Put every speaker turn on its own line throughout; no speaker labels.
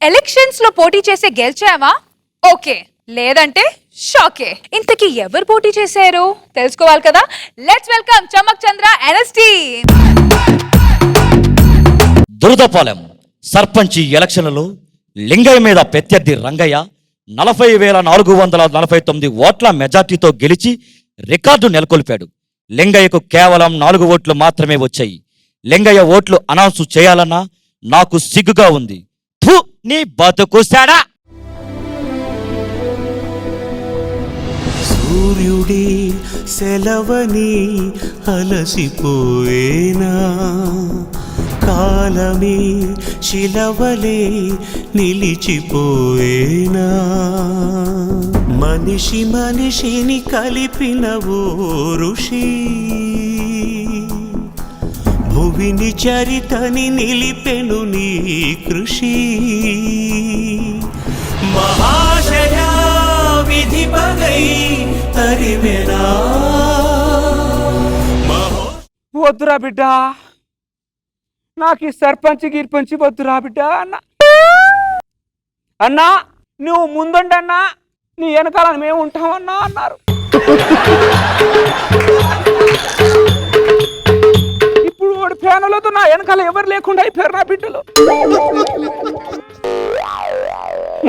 Elections లో పోటీ చేసే గెలిచావా? ఓకే, లేదంటే షాకే. ఇంతకీ ఎవరు పోటీ చేశారు తెలుసుకోవాలి కదా. Let's welcome Chamak Chandra NST.
Duradapalem సర్పంచి ఎలక్షన్లలో లింగయ్య మీద ప్రత్యర్థి రంగయ్య 40,449 ఓట్ల మెజార్టీతో గెలిచి రికార్డు నెలకొల్పాడు. లింగయ్యకు కేవలం 4 ఓట్లు మాత్రమే వచ్చాయి. లింగయ్య ఓట్లు అనౌన్స్ చేయాలన్నా నాకు సిగ్గుగా ఉంది. ఫు, నీ బతుకుసాడా.
సూర్యుడి సెలవని అలసిపోయేనా, కాలమే శిలవలే నిలిచిపోయేనా, మనిషి మనిషిని కలిపిన ఓ ఋషి, భువిని చరితని నిలిపెను నీ కృషి. మహాశయా విధి పగై తరిమెనా.
వద్దురా బిడ్డ, నాకు ఈ సర్పంచ్ గిర్పంచి వద్దురా బిడ్డ. అన్నా నువ్వు ముందుండన్నా, నీ వెనకాల మేము ఉంటామన్నా అన్నారు. ఇప్పుడు వాడు ఫ్యానులతో నా వెనకాల ఎవరు లేకుండా అయిపోయారు నా బిడ్డలు.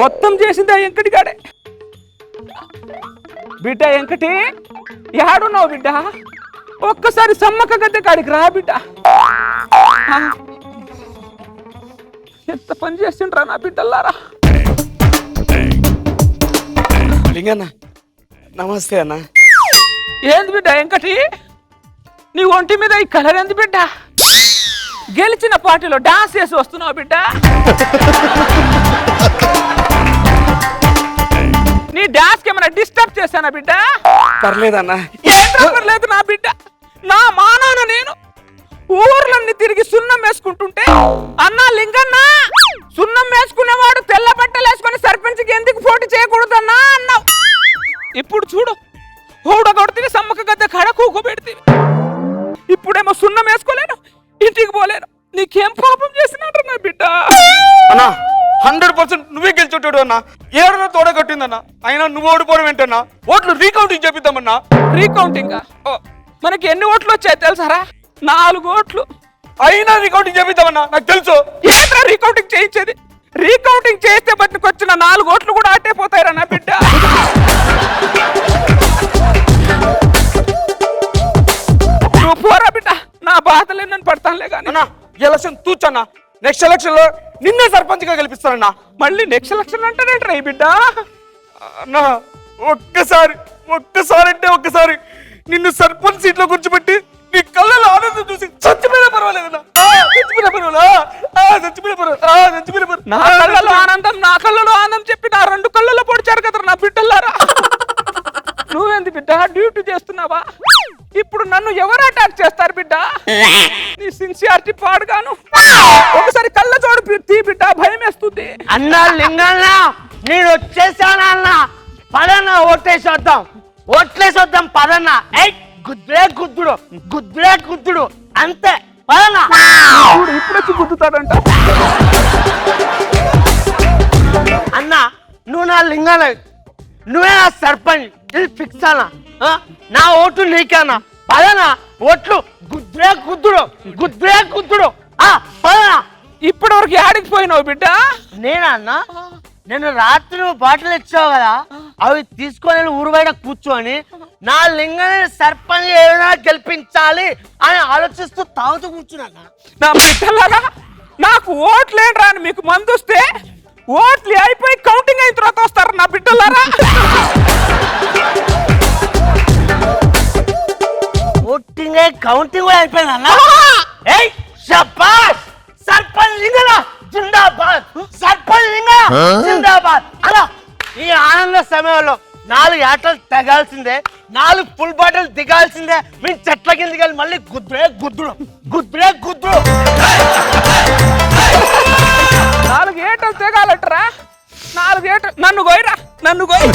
మొత్తం చేసింది ఆ వెంకటిగాడే. బిడ్డ వెంకటి, యాడున్నావు బిడ్డ? ఒక్కసారి సమ్మక్క గద్దె కాడికి రా బిడ్డ. ఎంత పని చేస్తుండ్రా నా బిడ్డల్లారా.
లింగన్న నమస్తే అన్న.
ఏంది బిడ్డ వెంకటి, నీ ఒంటి మీద ఈ కలర్ ఏంది బిడ్డ? గెలిచిన పార్టీలో డాన్స్ చేసి వస్తున్నావు బిడ్డ. నీ డాన్స్ కి ఏమైనా డిస్టర్బ్ చేశానా బిడ్డ?
పర్లేదన్నా.
పర్లేదు నా బిడ్డ. నా మానాన నేను ఊర్లన్నీ తిరిగి సున్నం వేసుకుంటుంటే, అన్నా లింగన్న సున్నం వేసుకునేవాడు తెల్ల బట్టలు వేసుకుని సర్పంచ్కి ఎందుకు పోటీ చేయకూడదన్నా అన్నావు. ఇప్పుడు చూడు, ఊడగొడితే సమ్మక్క గద్దె కడ కూకోబెడితే, ఇప్పుడేమో సున్నం వేసుకోలేను, ఇంటికి పోలేను. నీకేం పాపం చేసినట్టు నా బిడ్డ?
అన్నా 100% నువ్వే గెలిచోటాడు అన్నా. ఏడన్నా తోడగట్టిందన్నా, అయినా నువ్వు ఓడిపోవడం ఏంటన్నా? ఓట్లు రీకౌంటింగ్ చేపిద్దామన్నా.
రీకౌంటింగ్ మనకి ఎన్ని ఓట్లు వచ్చాయి తెలుసారా? 4 ఓట్లు.
అయినా రీకౌంటింగ్ చేపిద్దామన్నా, నాకు తెలుసు.
ఏంట్రా రీకౌంటింగ్ చేయించేది? రీకౌంటింగ్ చేస్తే బట్టికి వచ్చిన 4 ఓట్లు కూడా అట్టే పోతాయిరా నా బిడ్డ. నువ్వు పోరా బిడ్డ, నా బాధలే నన్ను పడతానులే కానీ.
అన్నా ఎలక్షన్ తూచన్నా, నెక్స్ట్ ఎలక్షన్ లో నిన్నే సర్పంచ్ గా గెలిపిస్తానన్నా.
మళ్ళీ నెక్స్ట్ ఎలక్షన్ అంటారేంట్రా ఈ బిడ్డ?
అన్నా ఒక్కసారి అంటే ఒక్కసారి నిన్ను సర్పంచ్ సీట్ లో కూర్చోబెట్టి నీ కళ్ళలో ఆనందం చూసి చచ్చిపోయినా పర్వాలేదన్నా.
నా కళ్ళలో ఆనందం, నా కళ్ళలో ఆనందం చెప్పి నా 2 కళ్ళలో పొడిచారు కదా నా బిడ్డలారా. నువ్వేంది బిడ్డ డ్యూటీ చేస్తున్నావా? ఇప్పుడు నన్ను ఎవరు అటాక్ చేస్తారు బిడ్డ? నీ సిన్సియారిటీ పాడుగాను. ఒకసారి కళ్ళ చూడు తీ బిడ్డ, భయం వేస్తుంది.
అన్నా లింగన్న, నేను వచ్చేసాను అన్న. పదన్నా ఓట్లేసొద్దాం, ఓట్లేసొద్దాం పదన్నా. గుద్దుడే గుద్దుడు, గుద్దుడే గుద్దుడు, అంతే పదన్నా.
ఇప్పుడు వచ్చి గుద్దుతాడంట.
అన్న నువ్వు నా లింగన్న, నువ్వే నా సర్పంచ్, ఇది ఫిక్స్ అన్న. నా ఓటు నీకన్నా. పదనా ఓట్లు గుద్దుడే గుద్దుడు, గుద్దుడే గుద్దుడు. పదనా.
ఇప్పటి వరకు ఆడికి పోయినావు బిడ్డ?
నేనా అన్న? నేను రాత్రి నువ్వు బాటిల్ ఇచ్చావు కదా, అవి తీసుకొని ఊరు బయట కూర్చొని నా లింగాన్ని సర్పంచ్ ఏమైనా గెలిపించాలి అని ఆలోచిస్తూ తాగుతూ కూర్చున్నా.
నా బిడ్డలారా, నాకు ఓట్లేంట్రా అని మీకు మందు వస్తే ఓట్లు అయిపోయి కౌంటింగ్ అయిన తర్వాత వస్తారు నా బిడ్డలారా.
ఓటింగ్ కౌంటింగ్ కూడా అయిపోయింది అన్న. శభాష్, సర్పంచ్ లింగన జిందాబాద్, సర్పంచ్ లింగన జిందాబాద్. అలా ఈ ఆనంద సమయంలో 4 ఆటలు తెగాల్సిందే, 4 ఫుల్ బాటిల్ దిగాల్సిందే. మేము చెట్ల కిందకి వెళ్ళి మళ్ళీ గుద్దుడే గుద్దుడు, గుద్దుడే గుద్దుడు.
4 ఏటలు తెగాలట్రా. 4 ఏటలు నన్ను గోయిరా, నన్ను గోయి.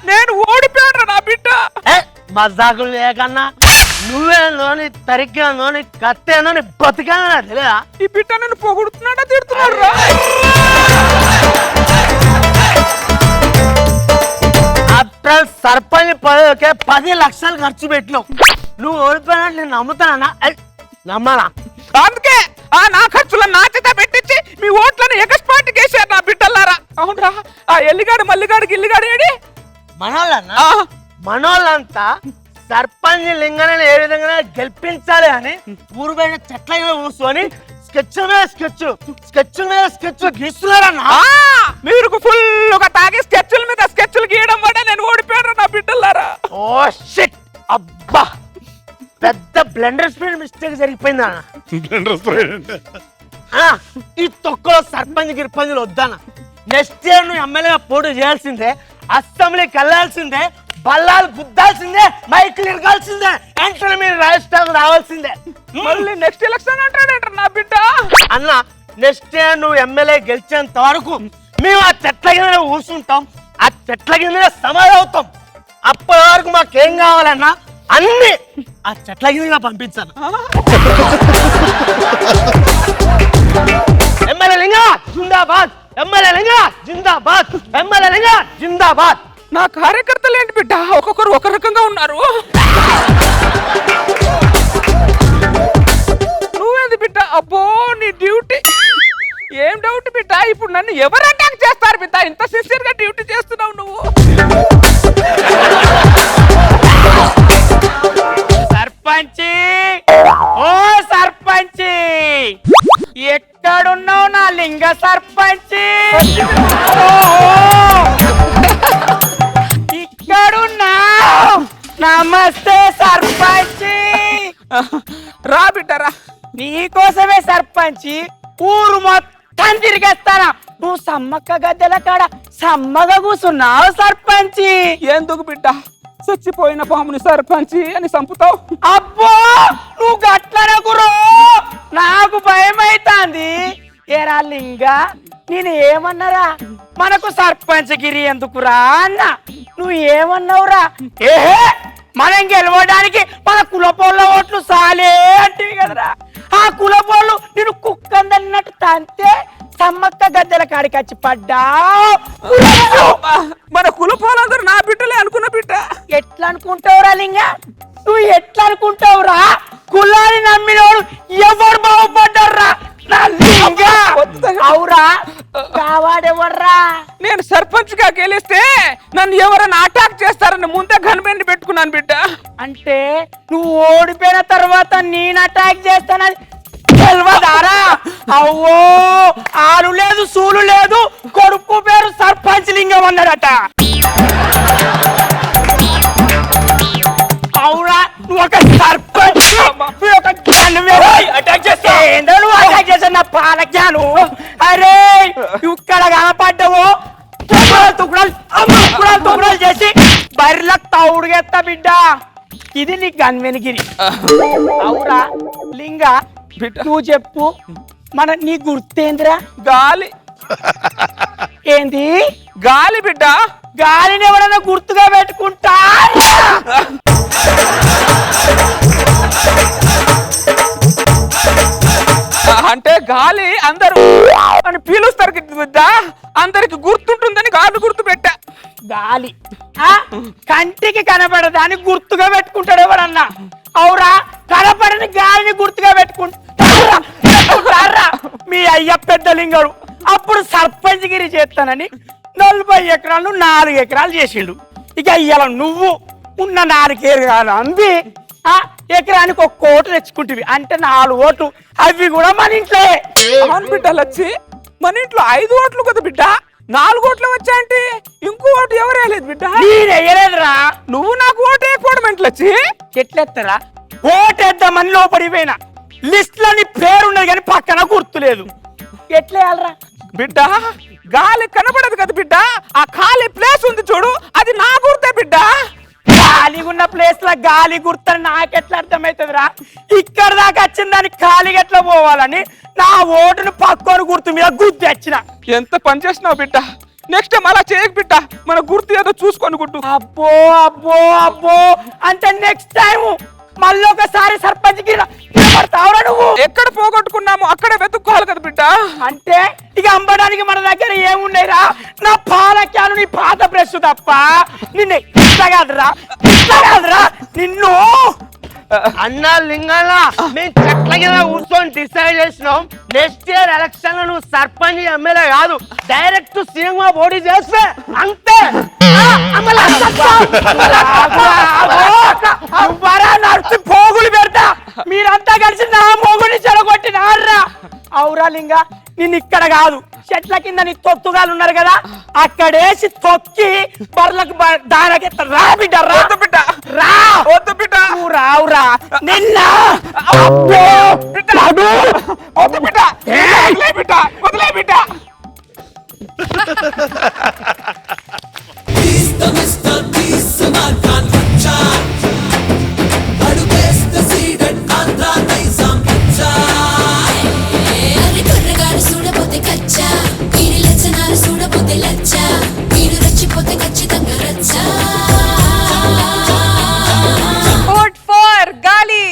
నేను ఓడిపోయాను నా బిడ్డ.
మజాకులు లేకన్నా నువ్వేందో నీ తరికేందో నీ కత్తేందో నీ బతికేందో తెలియదా?
ఈ బిడ్డ నన్ను పొగుడుతున్నాడా తిడుతున్నాడు రా?
ఆఫ్టర్ సర్పంచ్ పదవికే 10 లక్షలు ఖర్చు పెట్టినావు. నువ్వు ఓడిపోయినట్టు నేను నమ్ముతానా? నమ్మాలా?
అందుకే ఆ నా ఖర్చులను నా చేత పెట్టించి మీ ఓట్లను ఎగస్పాటికి వేసారు నా బిడ్డలారా. అవునరా, ఆ ఎల్లిగాడు మల్లిగాడు గిల్లిగాడు ఏడి?
మనోళ్ళన్నా
ఆ,
మనోళ్ళంతా సర్పంచ్ లింగనని ఏ విధంగా గెలిపించాలి అని ఊరు బయట చెట్ల మీద కూర్చొని స్కెచ్ మీద స్కెచ్ గీస్తున్నారన్నా.
ఆ, మీరు ఫుల్గా తాగి స్కెచ్ల మీద స్కెచ్లు గీయడం వల్ల నేను ఓడిపోయాను నా బిడ్డలారా.
ఓ షిట్, అబ్బా పెద్ద బ్లెండర్ స్పీడ్ మిస్టేక్ జరిగిపోయింది అన్న. ఈ తొక్కలో సర్పంచ్ గిర్పంచులు వద్దన్న. నెక్స్ట్ ఇయర్ నువ్వు ఎమ్మెల్యేగా పోటీ చేయాల్సిందే, అసెంబ్లీకి వెళ్ళాల్సిందే, బల్లాలు గుద్దాల్సిందే, మైకులు ఇరగాల్సిందే, వెంటనే మీరు రాజస్థాన్ రావాల్సిందే.
మళ్ళీ నెక్స్ట్ ఎలక్షన్ అంటాడంట నా బిడ్డ.
అన్న నెక్స్ట్ ఇయర్ నువ్వు ఎమ్మెల్యే గెలిచేంత వరకు మేము ఆ చెట్ల కింద కూర్చుంటాం, ఆ చెట్ల కింద సమాధి అవుతాం. అప్పటి వరకు మాకేం కావాలన్నా అన్ని ఆ చెట్ల కింద పంపించాను. ఎమ్మెల్యే లింగా జిందాబాద్, ఎమ్మెల్యే లింగా జిందాబాద్, ఎమ్మెల్యే లింగా జిందాబాద్.
నా కార్యకర్తలు ఏంటి బిడ్డ ఒక్కొక్కరు ఒక రకంగా ఉన్నారు. నువ్వేంది బిడ్డ? అబ్బో నీ డ్యూటీ ఏం డౌట్ బిడ్డ? ఇప్పుడు నన్ను ఎవరు అటాక్ చేస్తారు బిడ్డ? ఇంత సిన్సియర్ గా డ్యూటీ చేస్తున్నావు నువ్వు. సర్పంచి, ఓ సర్పంచి, ఎక్కడున్నావు నా లింగ సర్పంచి? ఇక్కడున్నావు. నమస్తే సర్పంచి. రా బిడ్డరా, నీకోసమే సర్పంచి ఊరు మొత్తం తిరిగేస్తానా. నువ్వు సమ్మక్క గద్దెల కాడ సమ్మగా కూర్చున్నావు సర్పంచి. ఎందుకు బిడ్డ చచ్చిపోయిన పాముని సర్పంచి అని చంపుతావు? అబ్బో నువ్వు గట్లనకురో, నాకు భయం అవుతుంది. ఏరా లింగా, నేను ఏమన్నారా? మనకు సర్పంచ్ గిరి ఎందుకురా అన్న. నువ్వు ఏమన్నావురా? ఏహే మనం గెలవడానికి మన కులపోళ్ళ ఓట్లు సాలే అంటివి కదరా. ఆ కులపోళ్ళు నేను కుక్కందన్నట్టు తంతే సమ్మక్క గద్దెల కాడికి వచ్చి పడ్డా. మన కులపోలందరూ నా బిడ్డలే అనుకున్న బిడ్డ. ఎట్లా అనుకుంటావురా లింగా? నువ్వు ఎట్లా అనుకుంటావురా? కులాన్ని నమ్మినోడు ఎవరు బాగుపడ్డారా? అవురా, కావాడెవర్రా? నేను సర్పంచ్ గా గెలిస్తే నన్ను ఎవరైనా అటాక్ చేస్తారని ముందే గన్మెన్ పెట్టుకున్నాను బిడ్డ. అంటే నువ్వు ఓడిపోయిన తర్వాత నేను అటాక్ చేస్తానని తెలియదారా? అవ్వో ఆలు లేదు సూలు లేదు, కొడుకు పేరు సర్పంచ్ లింగం అన్నాడట. అవురా, నువ్వు ఒక సర్పంచ్ అటాక్ చేస్తా నా పాలజ్ఞాను. అరే ఇక్కడ కనపడ్డావు తుకుడాలు చేసి బర్రెల తౌడుగెత్తా బిడ్డ. ఇది నీ గన్వెనిగిరి. అవురా లింగా, నువ్వు చెప్పు, మన నీ గుర్తేంద్రా? గాలి. ఏంది గాలి బిడ్డ? గాలిని ఎవరైనా గుర్తుగా పెట్టుకుంటా? అంటే గాలి అందరూ అని పీలుస్తారు బిడ్డ, అందరికి గుర్తుంటుందని గాలి గుర్తు పెట్టా. గాలి కంటికి కనపడదాన్ని గుర్తుగా పెట్టుకుంటాడు ఎవరన్నా? అవురా, కనపడని గాలిని గుర్తుగా పెట్టుకుంటారా మీ అయ్య పెద్ద లింగడు. అప్పుడు సర్పంచ్ గిరి చేస్తానని 40 ఎకరాలు 4 ఎకరాలు చేసిండు. ఇక ఇయ్యాల నువ్వు ఉన్న 4 ఎకరాలు అంది ఎకరానికి 1 కోటి తెచ్చుకుంటుంది. అంటే 4 ఓట్లు, అవి కూడా మన ఇంట్లో. అవును బిడ్డలు వచ్చి మన ఇంట్లో 5 ఓట్లు కదా బిడ్డ, 4 ఓట్లు వచ్చాయంటే ఇంకో ఓటు ఎవరు వేయలేదు బిడ్డ. నేను వేయలేదురా. నువ్వు నాకు ఓటు వేయకపోవడం ఇంట్లో వచ్చి ఎట్లెత్తరా? ఓటు వేద్దామని లోపడిపోయినా లిస్ట్ లో నీ పేరున్నది కానీ పక్కన గుర్తులేదు. ఎట్లా వేయాలరా బిడ్డ? గాలి కనబడదు కదా బిడ్డ, ఆ ఖాళీ ప్లేస్ ఉంది చూడు, అది నా గుర్తే బిడ్డ. ఖాళీ ఉన్న ప్లేస్ లో గాలి గుర్తని నాకెట్లా అర్థమవుతుందిరా? ఇక్కడ దాకా వచ్చిన దానికి ఖాళీగా ఎట్లా పోవాలని నా ఓటును పక్కన గుర్తు మీద గుర్తు తెచ్చిన. ఎంత పని చేసినావు బిడ్డ, నెక్స్ట్ టైం అలా చేయకు బిడ్డ, మన గుర్తు ఏదో చూసుకొని గుడ్డు. అబ్బో అబ్బో అబ్బో అంటే నెక్స్ట్ టైం
మళ్ళీ ఒకసారి సర్పంచ్కి నిలబడతావురా నువ్వు?
ఎక్కడ పోగొట్టుకున్నాము అక్కడే వెతుక్కోవాలి కదా బిడ్డ.
అంటే ఇక అమ్మడానికి మన దగ్గర ఏమున్నాయిరా? నా పాల క్యాను నీ పాత బ్రష్ తప్ప. నిన్ను ఇట్లా కాదురా నిన్ను. అన్నా లింగన్న మేము చెట్ల కింద కూర్చొని డిసైడ్ చేసినాం, నెక్స్ట్ ఇయర్ ఎలక్షన్ లో నువ్వు సర్పంచ్ ఎమ్మెల్యే కాదు, డైరెక్ట్ సీఎం పోటీ చేస్తే అంతే. నడిచి పోగులు పెడతా. మీరంతా కలిసి నా మొగుని చెడగొట్టినారా? అవురా లింగ, నిన్ను ఇక్కడ కాదు చెట్ల కింద నీ తొత్తుగాలు ఉన్నారు కదా అక్కడేసి తొక్కి బర్లకు దానకెత్త. రా బిడ్డ రా
బిడ్డ
రా.
వద్దు బిడ్డ.
నువ్వు రావురా నిన్న.
బిడ్డ వద్దు బిడ్డ. వదిలే బిడ్డ, వదిలే బిడ్డ.
అరే కుర్రగాడు చూడబోతే కచ్చా, వీడి లచ్చనాలు చూడబోతే లచ్చా, వీడు రచ్చిపోతే ఖచ్చితంగా రచ్చా.
ఓట్ ఫర్ గాలి.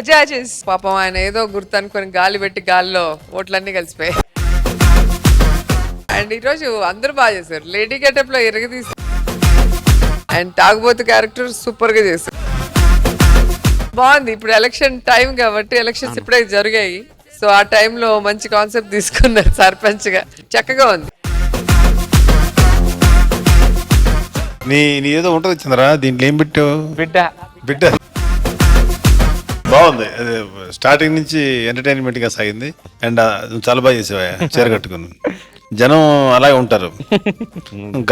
జడ్జెస్
పాపం ఆయన ఏదో గుర్తు అనుకొని గాలి పెట్టి గాలిలో ఓట్లన్నీ కలిసిపోయాయి. అండ్ ఈరోజు అందరూ బాగా చేశారు. లేడీ గెటప్ లో ఎరగదీసి అండ్ తాగుబోతు క్యారెక్టర్ సూపర్ గా చేశారు. బాగుంది. ఇప్పుడు ఎలక్షన్ టైం కాబట్టి ఎలక్షన్స్ ఇప్పుడే జరిగాయి. సో ఆ టైంలో మంచి కాన్సెప్ట్ తీసుకున్నారు సర్పంచ్ గా. చక్కగా ఉంది.
నీ ఏదో ఉంటుంది చంద్ర, దీంట్లో ఏం పెట్టావు?
బిడ్డ
బిడ్డ బాగుంది. అదే స్టార్టింగ్ నుంచి ఎంటర్టైన్మెంట్ గా సాగింది. అండ్ నువ్వు చాలా బాగా చేసావా చీర కట్టుకుని. జనం అలాగే ఉంటారు.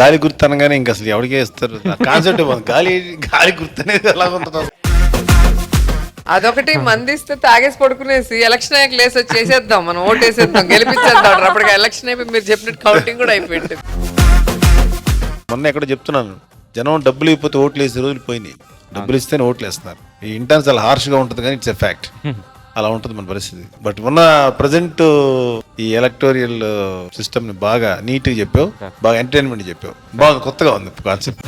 గాలి గుర్తు అనగానే ఇంకా అసలు ఎవరికే ఇస్తారు కాన్సెప్ట్. గాలి గాలి గుర్తు అనేది ఎలా ఉంటుంది?
అదొకటి మందిస్తే తాగేసి పడుకునేసి ఎలక్షన్ అయ్యాక లేసి వచ్చి చేసేద్దాం, మనం ఓటు వేసేద్దాం, గెలిపించేద్దాం. అప్పటికి ఎలక్షన్ అయిపోయి మీరు చెప్పినట్టు కౌంటింగ్ కూడా అయిపోయింది.
మొన్న ఎక్కడ చెప్తున్నాను, జనం డబ్బులు ఇవ్వకపోతే ఓట్లు వేసే రోజులు పోయినాయి. డబ్బులు ఇస్తేనే ఓట్లు వేస్తున్నారు. ఈ ఇంటర్న్ చాలా హార్ష్గా ఉంటుంది కానీ ఇట్స్ ఎ ఫ్యాక్ట్. అలా ఉంటుంది మన పరిస్థితి. బట్ ఉన్న ప్రజెంట్ ఈ ఎలక్టోరియల్ సిస్టమ్ ని బాగా నీట్గా చెప్పావు, బాగా ఎంటర్టైన్మెంట్ చెప్పావు. బాగుంది, కొత్తగా ఉంది కాన్సెప్ట్.